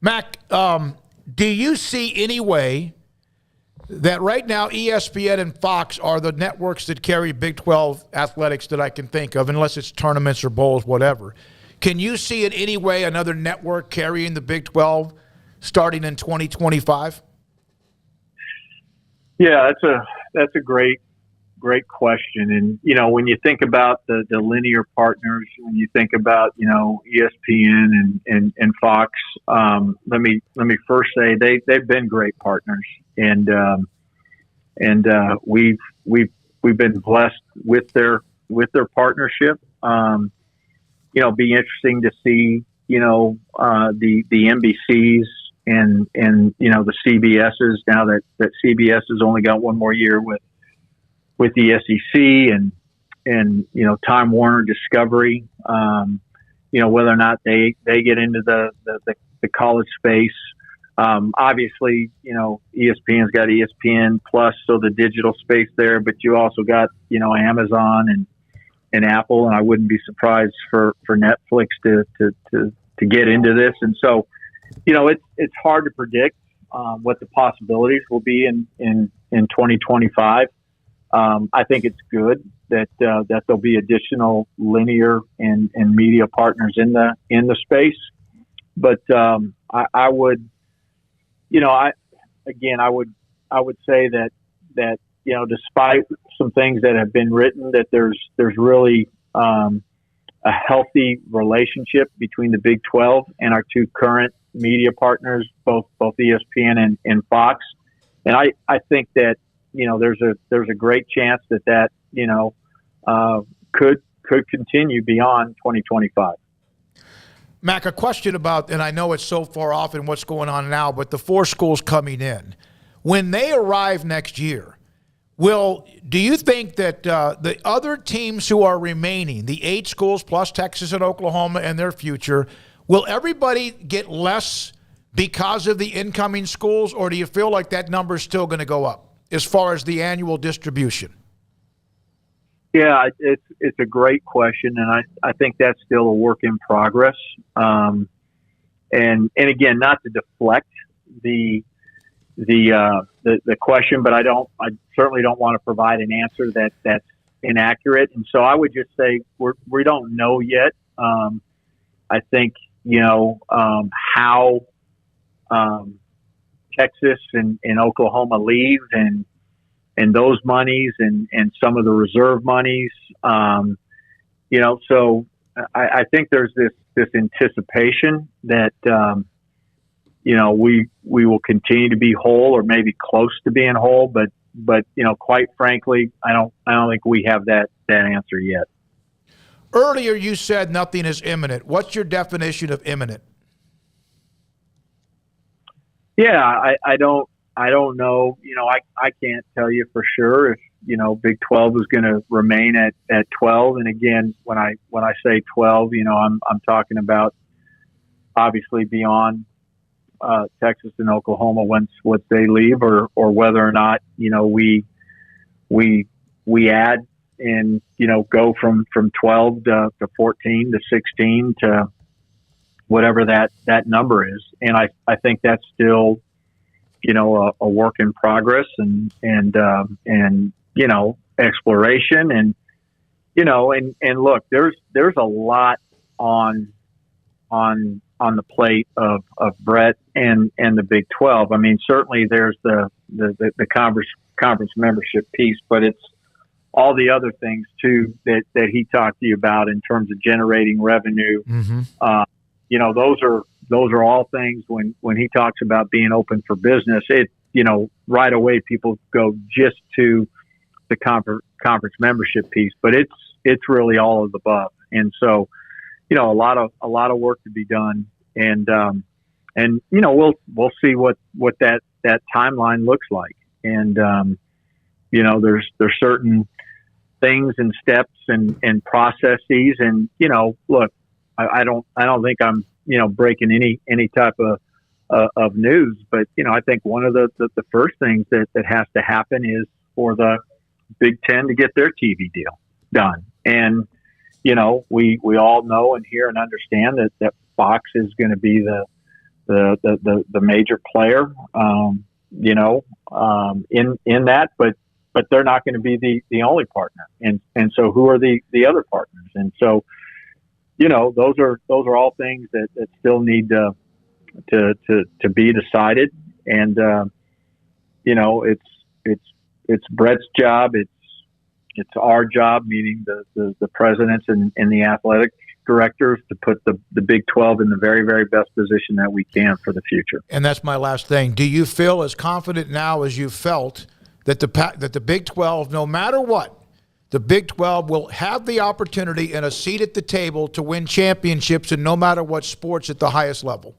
Mack, do you see any way that right now ESPN and Fox are the networks that carry Big 12 athletics that I can think of, unless it's tournaments or bowls, whatever? Can you see in any way another network carrying the Big 12 starting in 2025? Yeah, that's a great question. And, when you think about the linear partners, when you think about, ESPN and Fox, let me first say they've been great partners, and we've been blessed with their partnership. Be interesting to see, the NBCs and the CBSs, now that CBS has only got one more year with the SEC and Time Warner Discovery, whether or not they get into the college space. Obviously, ESPN's got ESPN Plus, so the digital space there, but you also got, Amazon and Apple, and I wouldn't be surprised for Netflix to get into this. And so, it's hard to predict what the possibilities will be in 2025. I think it's good that there'll be additional linear and media partners in the space, but I would say that despite some things that have been written, that there's really a healthy relationship between the Big 12 and our two current media partners, both ESPN and Fox, and I think that there's a great chance that could continue beyond 2025. Mack, a question about, and I know it's so far off in what's going on now, but the 4 schools coming in, when they arrive next year, do you think that the other teams who are remaining, the 8 schools plus Texas and Oklahoma and their future, will everybody get less because of the incoming schools, or do you feel like that number is still going to go up as far as the annual distribution? Yeah, it's a great question, and I think that's still a work in progress. And again, not to deflect the question, but I certainly don't want to provide an answer that's inaccurate. And so I would just say we don't know yet. I think how Texas and Oklahoma leave and those monies and some of the reserve monies, so I think there's this anticipation that, we will continue to be whole or maybe close to being whole, but quite frankly, I don't think we have that answer yet. Earlier you said nothing is imminent. What's your definition of imminent? Yeah, I don't know. I can't tell you for sure if, Big 12 is going to remain at 12. And again, when I say 12, I'm talking about obviously beyond Texas and Oklahoma once they leave, or whether or not, we add and, go from 12 to 14 to 16 to whatever that number is. And I think that's still, a work in progress and exploration and look, there's a lot on the plate of Brett and the Big 12. I mean, certainly there's the conference membership piece, but it's all the other things too that he talked to you about in terms of generating revenue. Mm-hmm. Those are all things when he talks about being open for business, right away people go just to the conference membership piece, but it's really all of the above. And so, a lot of work to be done, and we'll see what that timeline looks like. And, there's certain things and steps and processes, and, look, I don't think I'm, breaking any type of news, but, I think one of the first things that has to happen is for the Big Ten to get their TV deal done. And, we all know and hear and understand that Fox is going to be the the major player, in that, but they're not going to be the only partner. And so who are the other partners? And so, those are all things that still need to be decided. And, it's Brett's job. It's our job, meaning the presidents and the athletic directors, to put the Big 12 in the very, very best position that we can for the future. And that's my last thing. Do you feel as confident now as you felt that the Big 12, no matter what, the Big 12 will have the opportunity and a seat at the table to win championships, and no matter what sports at the highest level?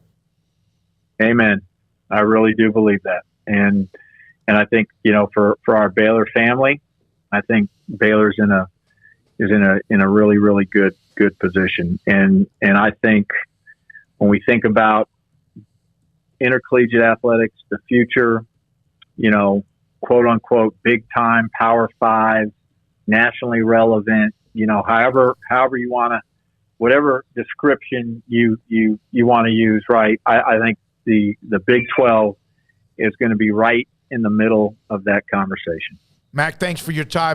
Amen. I really do believe that. And I think, for our Baylor family, I think Baylor's in a really, really good position. And I think when we think about intercollegiate athletics, the future, quote unquote, big time, Power 5, nationally relevant, however you want to, whatever description you want to use, right? I think the Big 12 is going to be right in the middle of that conversation. Mack, thanks for your time.